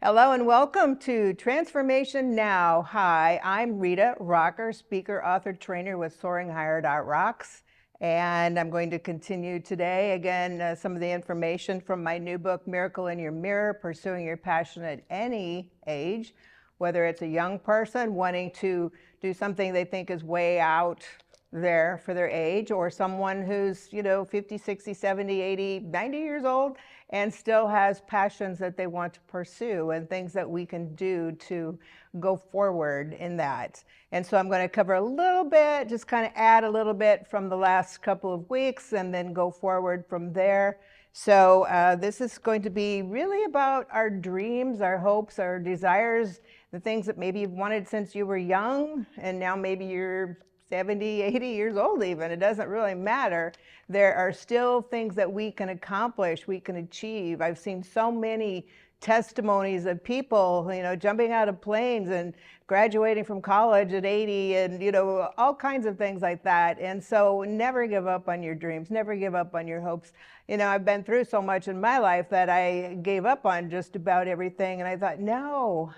Hello and welcome to Transformation Now. Hi, I'm Rita, rocker, speaker, author, trainer with Soaring Higher Rocks. And I'm going to continue today, again, some of the information from my new book, Miracle in Your Mirror, Pursuing Your Passion at Any Age, whether it's a young person wanting to do something they think is way out there for their age, or someone who's 50, 60, 70, 80, 90 years old and still has passions that they want to pursue and things that we can do to go forward in that. And so I'm going to cover a little bit, just kind of add a little bit from the last couple of weeks and then go forward from there. So this is going to be really about our dreams, our hopes, our desires, the things that maybe you've wanted since you were young, and now maybe you're 70, 80 years old even. It doesn't really matter. There are still things that we can accomplish, we can achieve. I've seen so many testimonies of people, jumping out of planes and graduating from college at 80 and, all kinds of things like that. And so never give up on your dreams, never give up on your hopes. I've been through so much in my life that I gave up on just about everything. And I thought, no,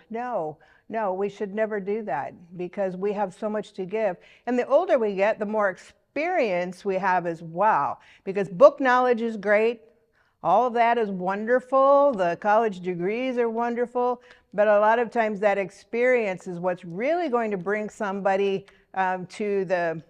we should never do that because we have so much to give. And the older we get, the more experience we have as well. Because book knowledge is great. All of that is wonderful. The college degrees are wonderful. But a lot of times that experience is what's really going to bring somebody to the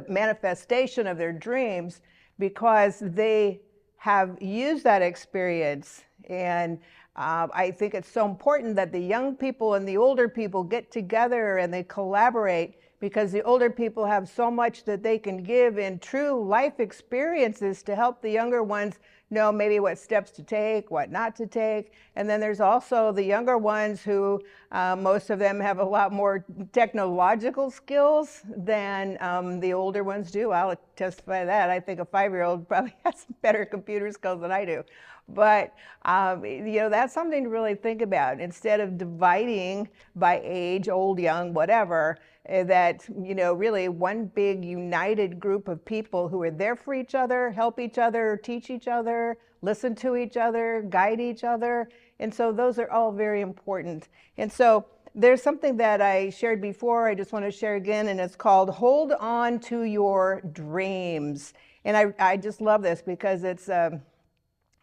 manifestation of their dreams, because they have used that experience. And I think it's so important that the young people and the older people get together and they collaborate, because the older people have so much that they can give in true life experiences to help the younger ones know maybe what steps to take, what not to take. And then there's also the younger ones who, most of them have a lot more technological skills than the older ones do. I'll testify to that. I think a 5-year-old probably has better computer skills than I do. But, that's something to really think about. Instead of dividing by age, old, young, whatever, that, really one big united group of people who are there for each other, help each other, teach each other, listen to each other, guide each other. And so those are all very important. And so there's something that I shared before, I just want to share again, and it's called Hold On to Your Dreams. And I just love this because it's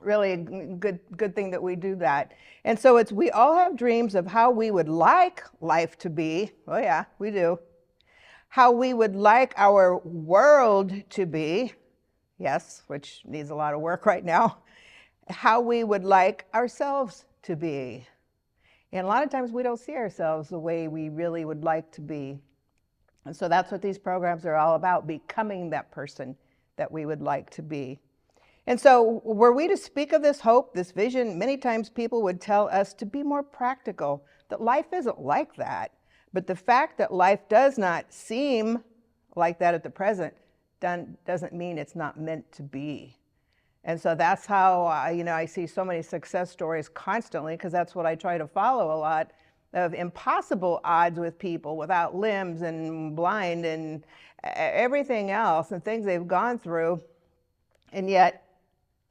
really a good thing that we do that. And so we all have dreams of how we would like life to be. Oh yeah, we do. How we would like our world to be. Yes, which needs a lot of work right now. How we would like ourselves to be. And a lot of times we don't see ourselves the way we really would like to be. And so that's what these programs are all about, becoming that person that we would like to be. And so were we to speak of this hope, this vision, many times people would tell us to be more practical, that life isn't like that. But the fact that life does not seem like that at the present doesn't mean it's not meant to be. And so that's how, I see so many success stories constantly, because that's what I try to follow a lot, of impossible odds with people without limbs and blind and everything else and things they've gone through. And yet,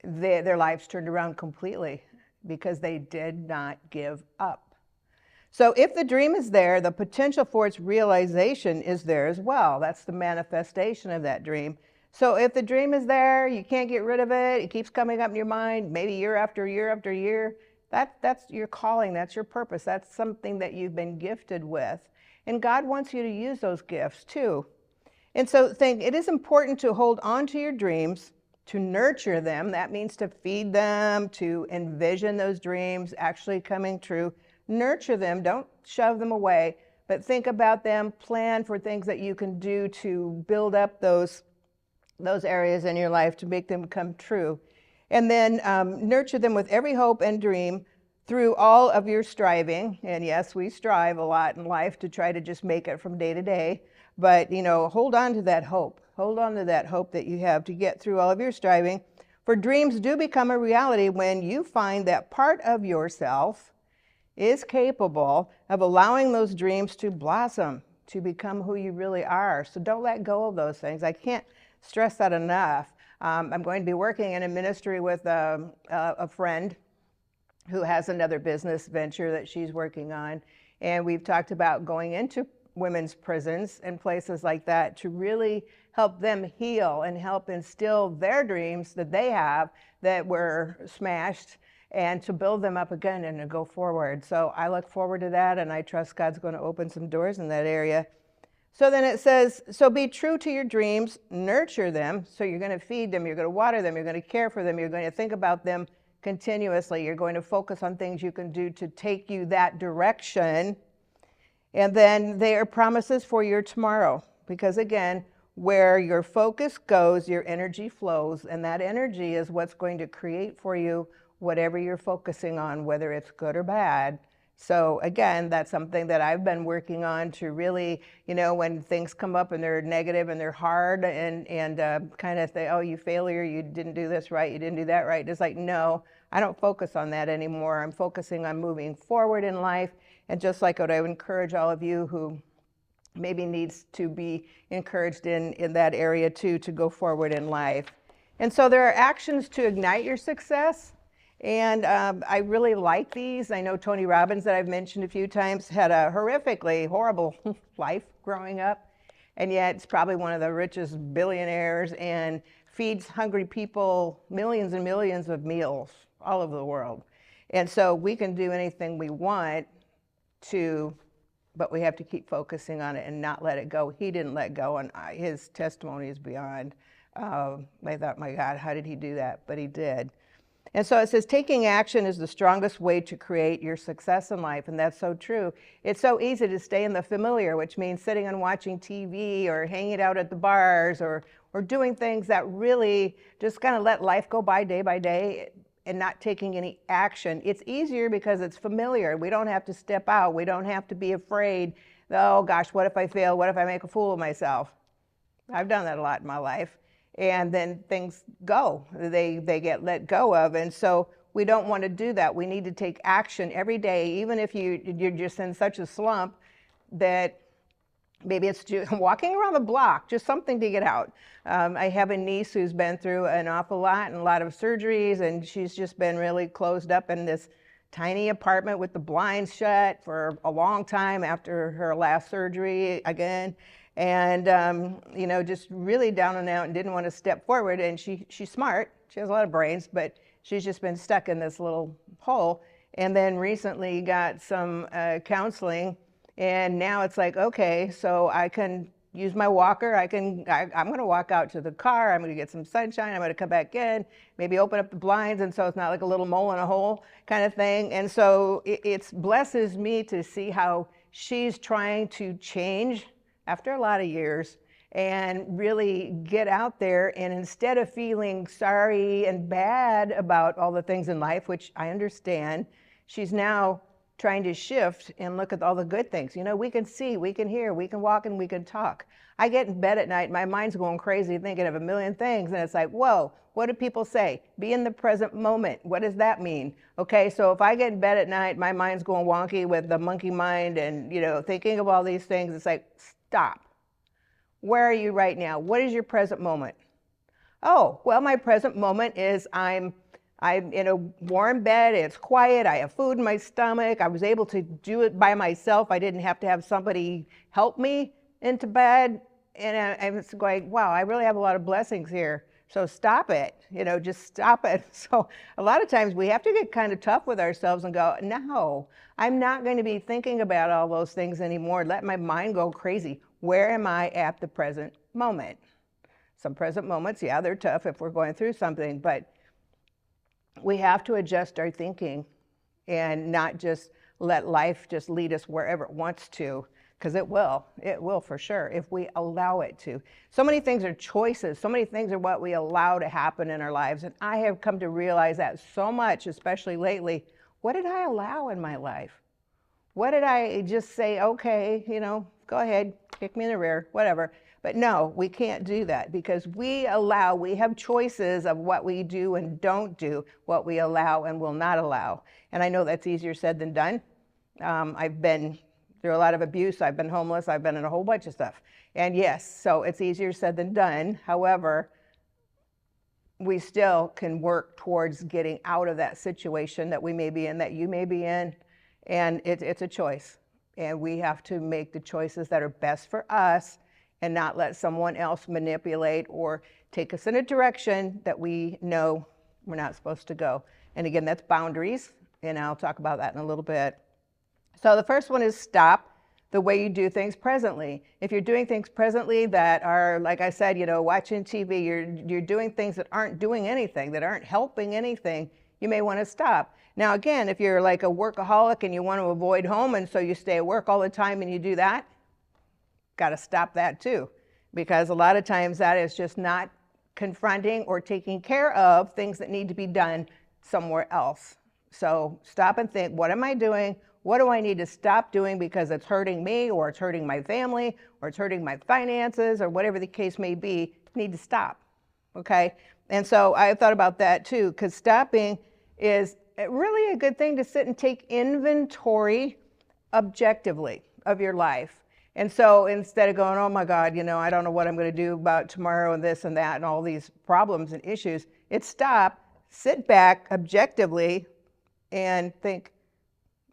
their lives turned around completely because they did not give up. So if the dream is there, the potential for its realization is there as well. That's the manifestation of that dream. So if the dream is there, you can't get rid of it, it keeps coming up in your mind, maybe year after year after year, that's your calling, that's your purpose, that's something that you've been gifted with. And God wants you to use those gifts too. And so it is important to hold on to your dreams, to nurture them. That means to feed them, to envision those dreams actually coming true. Nurture them, don't shove them away, but think about them, plan for things that you can do to build up those areas in your life to make them come true. And then nurture them with every hope and dream through all of your striving. And yes, we strive a lot in life to try to just make it from day to day. But, hold on to that hope. Hold on to that hope that you have to get through all of your striving. For dreams do become a reality when you find that part of yourself is capable of allowing those dreams to blossom, to become who you really are. So don't let go of those things. I can't stress that enough. I'm going to be working in a ministry with a friend who has another business venture that she's working on. And we've talked about going into women's prisons and places like that to really help them heal and help instill their dreams that they have that were smashed, and to build them up again and to go forward. So I look forward to that, and I trust God's going to open some doors in that area. So then it says, so be true to your dreams, nurture them. So you're going to feed them, you're going to water them, you're going to care for them, you're going to think about them continuously. You're going to focus on things you can do to take you that direction. And then they are promises for your tomorrow. Because again, where your focus goes, your energy flows. And that energy is what's going to create for you whatever you're focusing on, whether it's good or bad. So again, that's something that I've been working on to really, when things come up and they're negative and they're hard and kind of say, oh, you failure, you didn't do this right, you didn't do that right. It's like, no, I don't focus on that anymore. I'm focusing on moving forward in life. And just like what I would encourage all of you who maybe needs to be encouraged in that area too, to go forward in life. And so there are actions to ignite your success. And I really like these. I know Tony Robbins, that I've mentioned a few times, had a horrifically horrible life growing up. And yet it's probably one of the richest billionaires and feeds hungry people millions and millions of meals all over the world. And so we can do anything we want to, but we have to keep focusing on it and not let it go. He didn't let go, and his testimony is beyond. I thought, my God, how did he do that? But he did. And so it says, taking action is the strongest way to create your success in life. And that's so true. It's so easy to stay in the familiar, which means sitting and watching TV or hanging out at the bars or doing things that really just kind of let life go by day and not taking any action. It's easier because it's familiar. We don't have to step out. We don't have to be afraid. Oh gosh, what if I fail? What if I make a fool of myself? I've done that a lot in my life. And then things go, they get let go of. And so we don't want to do that. We need to take action every day, even if you're just in such a slump that maybe it's just walking around the block, just something to get out. I have a niece who's been through an awful lot and a lot of surgeries, and she's just been really closed up in this tiny apartment with the blinds shut for a long time after her last surgery again. And, just really down and out and didn't want to step forward. And she's smart. She has a lot of brains, but she's just been stuck in this little hole. And then recently got some counseling. And now it's like, okay, so I can use my walker. I'm going to walk out to the car. I'm going to get some sunshine. I'm going to come back in, maybe open up the blinds. And so it's not like a little mole in a hole kind of thing. And so it blesses me to see how she's trying to change after a lot of years and really get out there. And instead of feeling sorry and bad about all the things in life, which I understand, she's now trying to shift and look at all the good things. We can see, we can hear, we can walk, and we can talk. I get in bed at night, my mind's going crazy thinking of a million things. And it's like, whoa, what do people say? Be in the present moment. What does that mean? Okay, so if I get in bed at night, my mind's going wonky with the monkey mind and, thinking of all these things, it's like, stop. Where are you right now? What is your present moment? Oh, well, my present moment is I'm in a warm bed, it's quiet, I have food in my stomach, I was able to do it by myself, I didn't have to have somebody help me into bed, and I was going, wow, I really have a lot of blessings here, so stop it, just stop it. So a lot of times we have to get kind of tough with ourselves and go, no, I'm not going to be thinking about all those things anymore, let my mind go crazy. Where am I at the present moment? Some present moments, yeah, they're tough if we're going through something, but we have to adjust our thinking and not just let life just lead us wherever it wants to, because it will for sure, if we allow it to. So many things are choices, so many things are what we allow to happen in our lives, and I have come to realize that so much, especially lately. What did I allow in my life? What did I just say, okay, go ahead, kick me in the rear, whatever. But no, we can't do that because we have choices of what we do and don't do, what we allow and will not allow. And I know that's easier said than done. I've been through a lot of abuse. I've been homeless. I've been in a whole bunch of stuff. And yes, so it's easier said than done. However, we still can work towards getting out of that situation that we may be in, that you may be in. And it's a choice. And we have to make the choices that are best for us and not let someone else manipulate or take us in a direction that we know we're not supposed to go. And again, that's boundaries. And I'll talk about that in a little bit. So the first one is stop the way you do things presently. If you're doing things presently that are, like I said, watching TV, you're doing things that aren't doing anything, that aren't helping anything, you may want to stop. Now again, if you're like a workaholic and you want to avoid home and so you stay at work all the time and you do that, got to stop that too. Because a lot of times that is just not confronting or taking care of things that need to be done somewhere else. So stop and think, what am I doing? What do I need to stop doing because it's hurting me or it's hurting my family or it's hurting my finances or whatever the case may be? Need to stop, okay? And so I thought about that too, because stopping is really a good thing to sit and take inventory objectively of your life. And so instead of going, oh my God, I don't know what I'm going to do about tomorrow and this and that and all these problems and issues, it's stop, sit back objectively and think,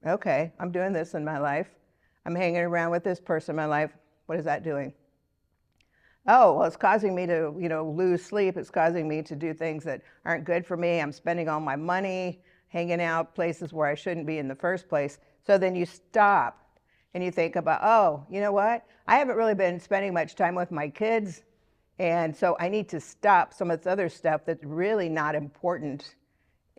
okay, I'm doing this in my life. I'm hanging around with this person in my life. What is that doing? Oh, well, it's causing me to, lose sleep. It's causing me to do things that aren't good for me. I'm spending all my money, hanging out places where I shouldn't be in the first place. So then you stop and you think about, oh, you know what? I haven't really been spending much time with my kids. And so I need to stop some of this other stuff that's really not important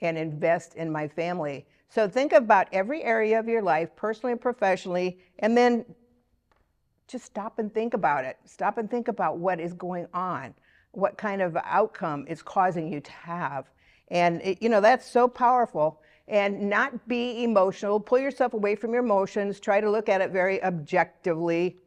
and invest in my family. So think about every area of your life, personally and professionally, and then just stop and think about it. Stop and think about what is going on, what kind of outcome it's causing you to have. And that's so powerful. And not be emotional. Pull yourself away from your emotions. Try to look at it very objectively,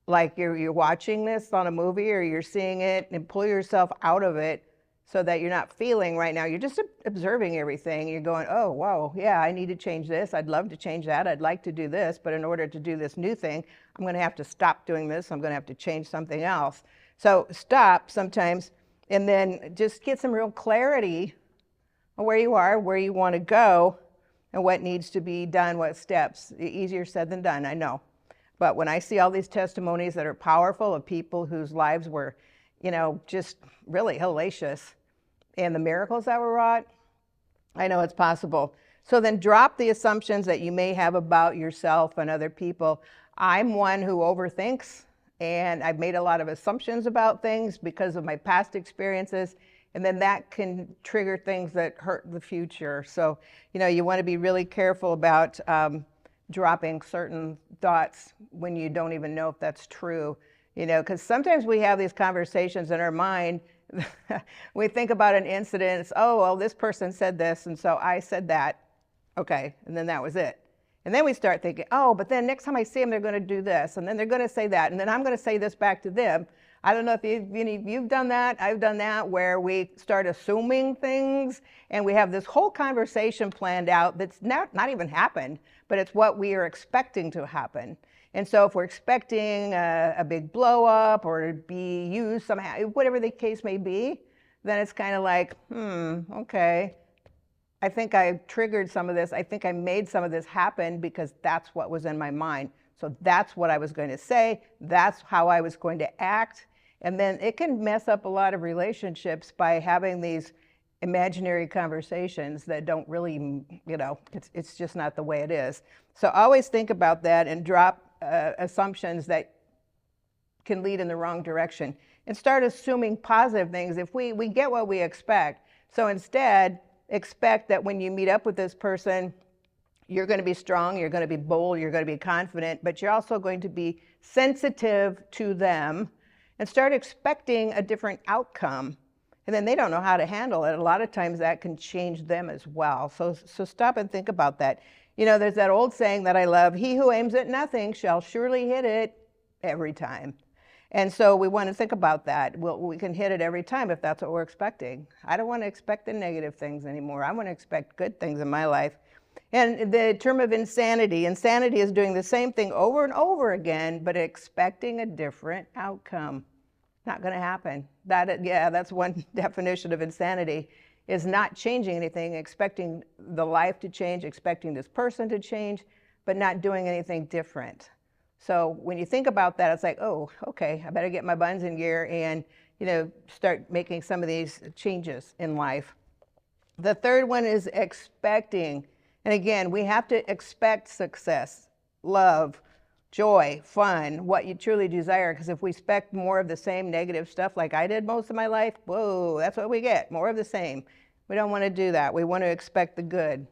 like you're watching this on a movie or you're seeing it, and pull yourself out of it so that you're not feeling right now. You're just observing everything. You're going, oh, whoa, yeah, I need to change this. I'd love to change that. I'd like to do this. But in order to do this new thing, I'm going to have to stop doing this. I'm going to have to change something else. So stop sometimes and then just get some real clarity on where you are, where you want to go, and what needs to be done, what steps. Easier said than done, I know. But when I see all these testimonies that are powerful of people whose lives were, just really hellacious, and the miracles that were wrought, I know it's possible. So then drop the assumptions that you may have about yourself and other people. I'm one who overthinks, and I've made a lot of assumptions about things because of my past experiences, and then that can trigger things that hurt the future. So, you want to be really careful about dropping certain thoughts when you don't even know if that's true, because sometimes we have these conversations in our mind. We think about an incident, it's, oh, well, this person said this, and so I said that. Okay, and then that was it. And then we start thinking, oh, but then next time I see them, they're going to do this, and then they're going to say that, and then I'm going to say this back to them. I don't know if you've done that. I've done that, where we start assuming things, and we have this whole conversation planned out that's not even happened, but it's what we are expecting to happen. And so if we're expecting a big blow up or to be used somehow, whatever the case may be, then it's kind of like, okay, I think I triggered some of this. I think I made some of this happen because that's what was in my mind. So that's what I was going to say. That's how I was going to act. And then it can mess up a lot of relationships by having these imaginary conversations that don't really, it's just not the way it is. So always think about that and drop assumptions that can lead in the wrong direction, and start assuming positive things if we get what we expect. So instead, expect that when you meet up with this person, you're going to be strong, you're going to be bold, you're going to be confident, but you're also going to be sensitive to them, and start expecting a different outcome. And then they don't know how to handle it. A lot of times that can change them as well. So stop and think about that. There's that old saying that I love, he who aims at nothing shall surely hit it every time. And so we want to think about that. We can hit it every time if that's what we're expecting. I don't want to expect the negative things anymore. I want to expect good things in my life. And the term of insanity is doing the same thing over and over again, but expecting a different outcome. Not going to happen. That's one definition of insanity, is not changing anything, expecting the life to change, expecting this person to change, but not doing anything different. So when you think about that, it's like, oh, okay, I better get my buns in gear and, start making some of these changes in life. The third one is expecting. And again, we have to expect success, love, joy, fun, what you truly desire. Because if we expect more of the same negative stuff like I did most of my life, whoa, that's what we get, more of the same. We don't want to do that. We want to expect the good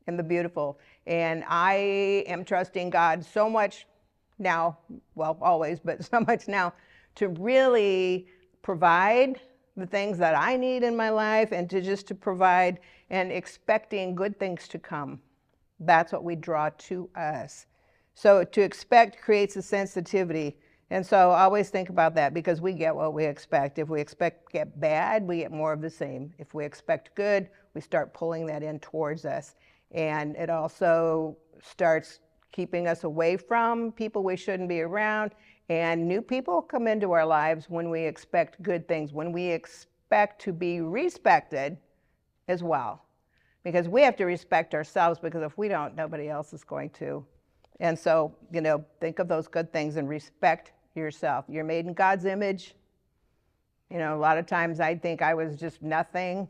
and the beautiful. And I am trusting God so much now, well, always, but so much now, to really provide the things that I need in my life, and to provide and expecting good things to come. That's what we draw to us. So to expect creates a sensitivity. And so I always think about that, because we get what we expect. If we expect get bad, we get more of the same. If we expect good, we start pulling that in towards us. And it also starts keeping us away from people we shouldn't be around. And new people come into our lives when we expect good things, when we expect to be respected as well. Because we have to respect ourselves, because if we don't, nobody else is going to. And so, think of those good things and respect yourself. You're made in God's image. A lot of times I think I was just nothing.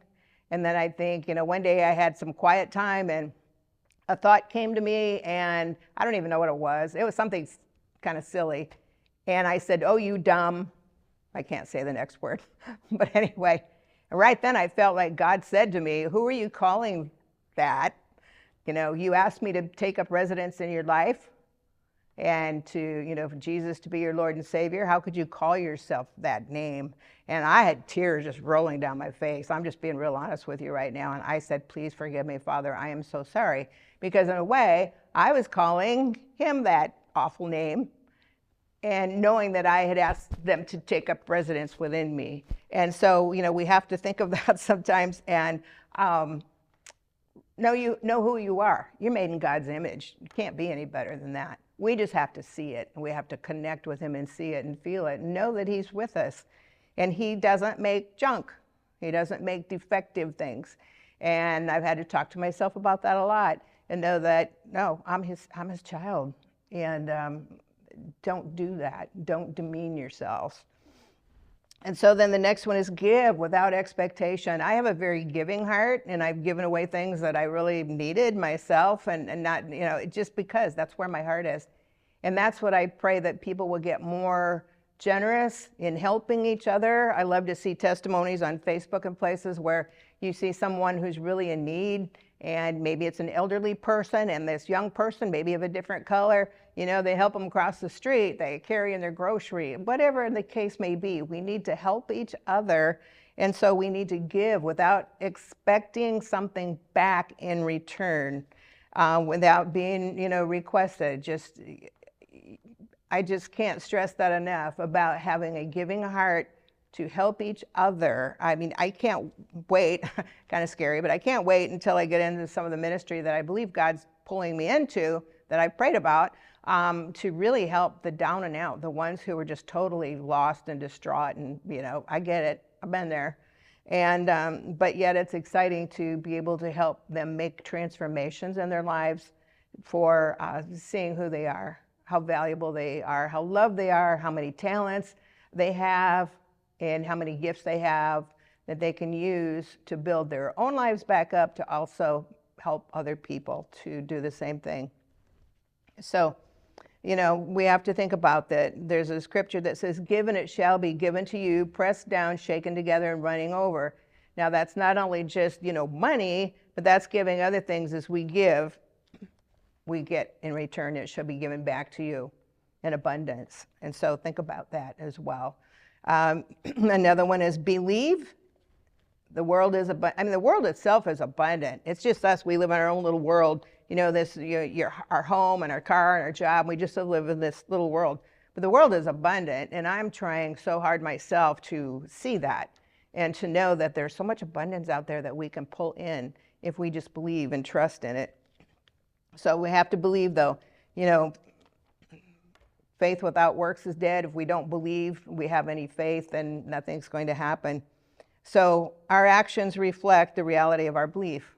And then I think, one day I had some quiet time and a thought came to me, and I don't even know what it was. It was something kind of silly. And I said, oh, you dumb. I can't say the next word. But anyway, right then I felt like God said to me, who are you calling that? You asked me to take up residence in your life and to, for Jesus to be your Lord and Savior. How could you call yourself that name? And I had tears just rolling down my face. I'm just being real honest with you right now. And I said, please forgive me, Father. I am so sorry. Because in a way, I was calling him that awful name, and knowing that I had asked them to take up residence within me. And so, we have to think of that sometimes, and know who you are. You're made in God's image. You can't be any better than that. We just have to see it, and we have to connect with him and see it and feel it and know that he's with us. And he doesn't make junk. He doesn't make defective things. And I've had to talk to myself about that a lot and know that, no, I'm his child. And don't do that. Don't demean yourselves. And so then the next one is give without expectation. I have a very giving heart, and I've given away things that I really needed myself, and not, just because that's where my heart is. And that's what I pray, that people will get more generous in helping each other. I love to see testimonies on Facebook and places where you see someone who's really in need, and maybe it's an elderly person, and this young person, maybe of a different color, they help them cross the street, they carry in their grocery, whatever the case may be. We need to help each other, and so we need to give without expecting something back in return, without being, requested. I just can't stress that enough about having a giving heart to help each other. I mean, I can't wait, kind of scary, but I can't wait until I get into some of the ministry that I believe God's pulling me into, that I've prayed about, to really help the down and out, the ones who were just totally lost and distraught. And, I get it, I've been there. And, but yet it's exciting to be able to help them make transformations in their lives for seeing who they are, how valuable they are, how loved they are, how many talents they have, and how many gifts they have that they can use to build their own lives back up, to also help other people to do the same thing. So, we have to think about that. There's a scripture that says, given it shall be given to you, pressed down, shaken together, and running over. Now, that's not only just, money, but that's giving other things. As we give, we get in return, it shall be given back to you in abundance. And so think about that as well. Another one is believe. The world is the world itself is abundant. It's just us. We live in our own little world. Our home and our car and our job. We just live in this little world. But the world is abundant, and I'm trying so hard myself to see that and to know that there's so much abundance out there that we can pull in if we just believe and trust in it. So we have to believe, though. Faith without works is dead. If we don't believe we have any faith, then nothing's going to happen. So our actions reflect the reality of our belief.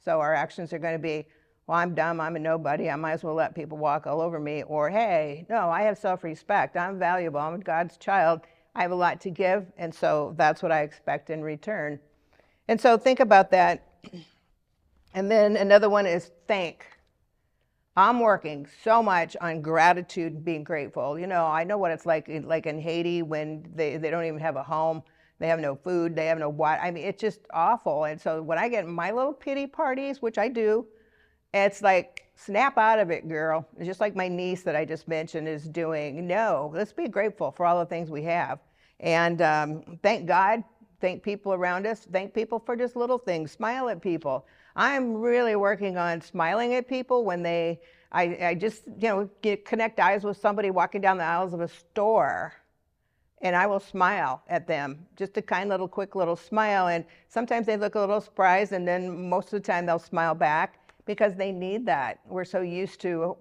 So our actions are going to be, well, I'm dumb, I'm a nobody, I might as well let people walk all over me. Or, hey, no, I have self-respect, I'm valuable, I'm God's child, I have a lot to give, and so that's what I expect in return. And so think about that. And then another one is thank. I'm working so much on gratitude and being grateful. You know, I know what it's like in Haiti when they don't even have a home. They have no food, they have no water. I mean, it's just awful. And so when I get my little pity parties, which I do, it's like, snap out of it, girl. It's just like my niece that I just mentioned is doing. No, let's be grateful for all the things we have. And thank God, thank people around us, thank people for just little things, smile at people. I'm really working on smiling at people when I just, connect eyes with somebody walking down the aisles of a store, and I will smile at them, just a kind little, quick little smile. And sometimes they look a little surprised, and then most of the time they'll smile back because they need that. We're so used to,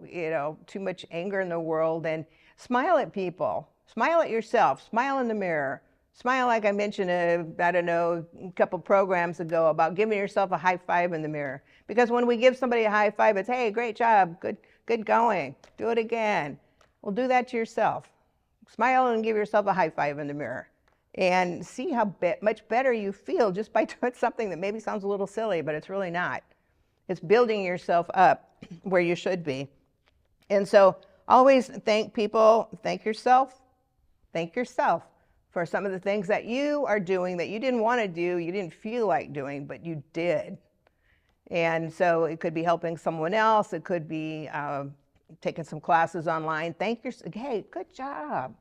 too much anger in the world. And smile at people, smile at yourself, smile in the mirror. Smile, like I mentioned, a couple programs ago about giving yourself a high five in the mirror. Because when we give somebody a high five, it's, hey, great job, good going, do it again. Well, do that to yourself. Smile and give yourself a high five in the mirror. And see how much better you feel just by doing something that maybe sounds a little silly, but it's really not. It's building yourself up where you should be. And so always thank people, thank yourself for some of the things that you are doing that you didn't want to do, you didn't feel like doing, but you did. And so it could be helping someone else, it could be taking some classes online. Thank yourself, hey, good job.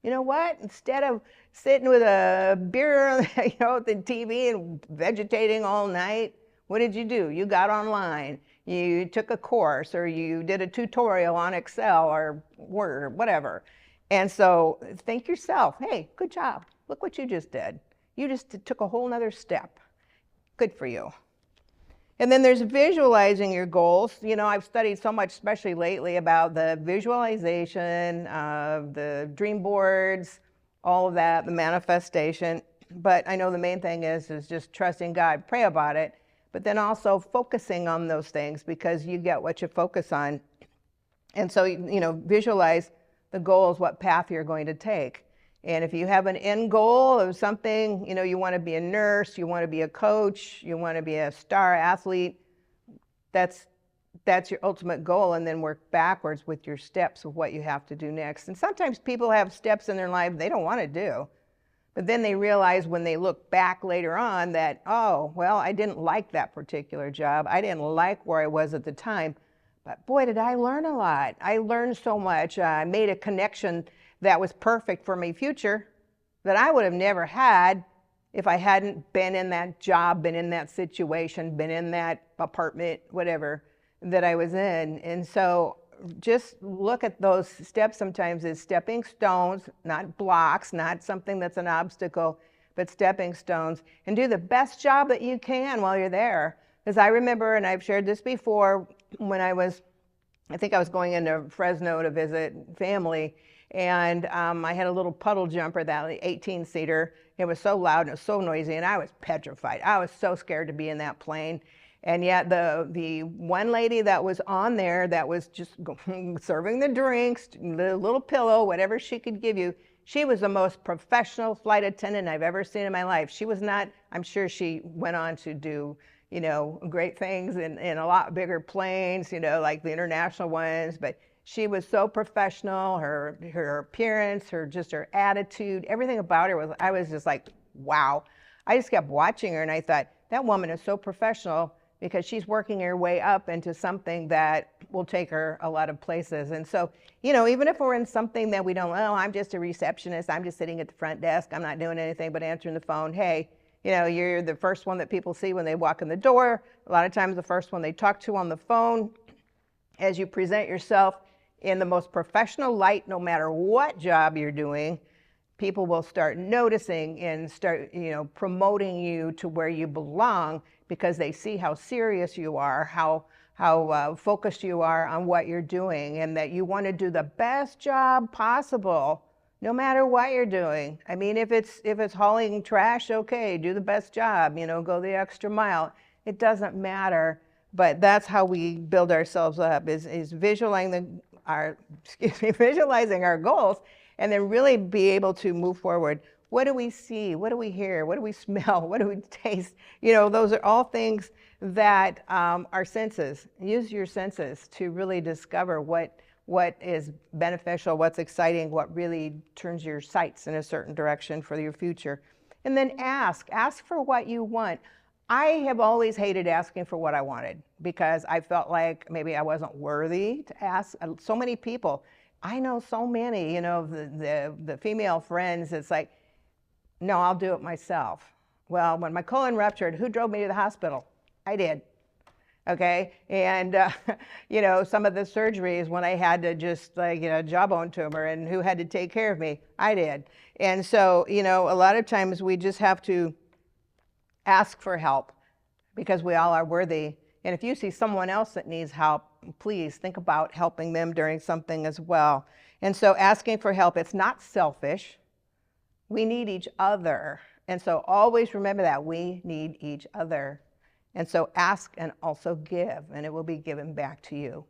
You know what? Instead of sitting with a beer, at the TV and vegetating all night, what did you do? You got online, you took a course, or you did a tutorial on Excel or Word or whatever. And so thank yourself. Hey, good job. Look what you just did. You just took a whole nother step. Good for you. And then there's visualizing your goals. I've studied so much, especially lately, about the visualization, the dream boards, all of that, the manifestation. But I know the main thing is just trusting God, pray about it, but then also focusing on those things, because you get what you focus on. And so, visualize the goal is what path you're going to take. And if you have an end goal of something, you want to be a nurse, you want to be a coach, you want to be a star athlete, that's your ultimate goal, and then work backwards with your steps of what you have to do next. And sometimes people have steps in their life they don't want to do, but then they realize when they look back later on that, oh, well, I didn't like that particular job. I didn't like where I was at the time. But boy, did I learn a lot. I learned so much. I made a connection that was perfect for my future that I would have never had if I hadn't been in that job, been in that situation, been in that apartment, whatever that I was in. And so just look at those steps sometimes as stepping stones, not blocks, not something that's an obstacle, but stepping stones, and do the best job that you can while you're there. Because I remember, and I've shared this before, when I think I was going into Fresno to visit family, and I had a little puddle jumper, that 18-seater. It was so loud and it was so noisy, and I was petrified. I was so scared to be in that plane. And yet the one lady that was on there that was just serving the drinks, the little pillow, whatever she could give you, she was the most professional flight attendant I've ever seen in my life. She was not, I'm sure she went on to do great things in a lot bigger planes, like the international ones, but she was so professional, her appearance, her attitude, everything about her I was just like, wow. I just kept watching her and I thought, that woman is so professional, because she's working her way up into something that will take her a lot of places. And so, even if we're in something that we don't, I'm just a receptionist, I'm just sitting at the front desk, I'm not doing anything but answering the phone, hey, you're the first one that people see when they walk in the door. A lot of times the first one they talk to on the phone. As you present yourself in the most professional light, no matter what job you're doing, people will start noticing and start, promoting you to where you belong, because they see how serious you are, how focused you are on what you're doing, and that you want to do the best job possible no matter what you're doing. I mean, if it's hauling trash, okay, do the best job, you know, go the extra mile. It doesn't matter, but that's how we build ourselves up, is visualizing visualizing our goals, and then really be able to move forward. What do we see? What do we hear? What do we smell? What do we taste? You know, those are all things that our senses. Use your senses to really discover what is beneficial, what's exciting, what really turns your sights in a certain direction for your future. And then ask for what you want. I have always hated asking for what I wanted because I felt like maybe I wasn't worthy to ask. So many people, I know so many, you know, the female friends, it's like, no, I'll do it myself. Well, when my colon ruptured, who drove me to the hospital? I did. Okay, and you know, some of the surgeries when I had to just like, you know, jawbone tumor, and who had to take care of me? I did. And so, you know, a lot of times we just have to ask for help because we all are worthy. And if you see someone else that needs help, please think about helping them during something as well. And so asking for help, it's not selfish. We need each other. And so always remember that we need each other. And so ask and also give, and it will be given back to you.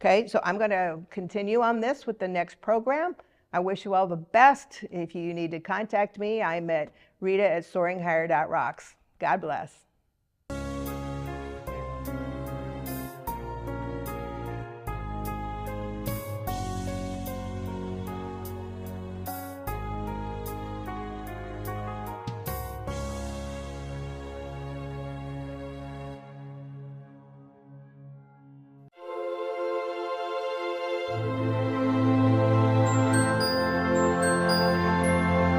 Okay, so I'm going to continue on this with the next program. I wish you all the best. If you need to contact me, I'm at Rita@soaringhigher.rocks. God bless.